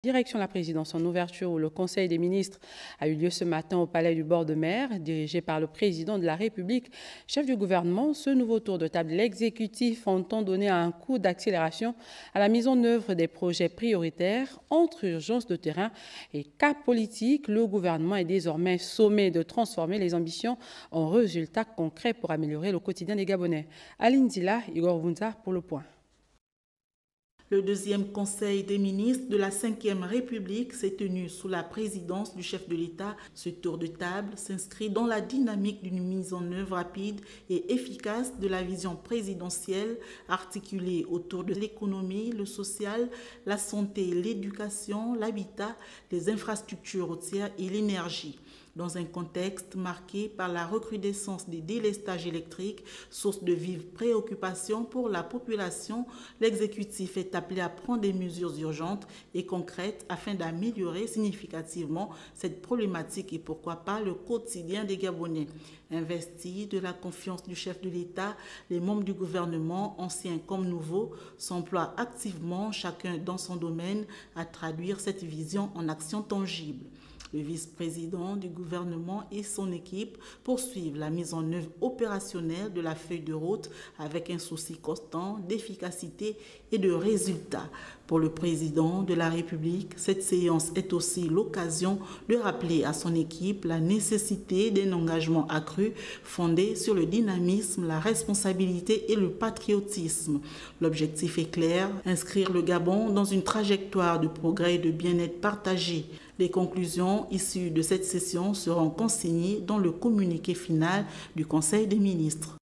Direction la présidence en ouverture où le Conseil des ministres a eu lieu ce matin au Palais du bord de mer, dirigé par le président de la République, chef du gouvernement. Ce nouveau tour de table, l'exécutif entend donner un coup d'accélération à la mise en œuvre des projets prioritaires entre urgences de terrain et cas politiques. Le gouvernement est désormais sommé de transformer les ambitions en résultats concrets pour améliorer le quotidien des Gabonais. Aline Zila, Igor Vunza pour le point. Le deuxième Conseil des ministres de la Ve République s'est tenu sous la présidence du chef de l'État. Ce tour de table s'inscrit dans la dynamique d'une mise en œuvre rapide et efficace de la vision présidentielle articulée autour de l'économie, le social, la santé, l'éducation, l'habitat, les infrastructures routières et l'énergie. Dans un contexte marqué par la recrudescence des délestages électriques, source de vives préoccupations pour la population, l'exécutif est appelé à prendre des mesures urgentes et concrètes afin d'améliorer significativement cette problématique et pourquoi pas le quotidien des Gabonais. Investis de la confiance du chef de l'État, les membres du gouvernement, anciens comme nouveaux, s'emploient activement, chacun dans son domaine, à traduire cette vision en actions tangibles. Le vice-président du gouvernement et son équipe poursuivent la mise en œuvre opérationnelle de la feuille de route avec un souci constant d'efficacité et de résultats. Pour le président de la République, cette séance est aussi l'occasion de rappeler à son équipe la nécessité d'un engagement accru fondé sur le dynamisme, la responsabilité et le patriotisme. L'objectif est clair, inscrire le Gabon dans une trajectoire de progrès et de bien-être partagé. Les conclusions issues de cette session seront consignées dans le communiqué final du Conseil des ministres.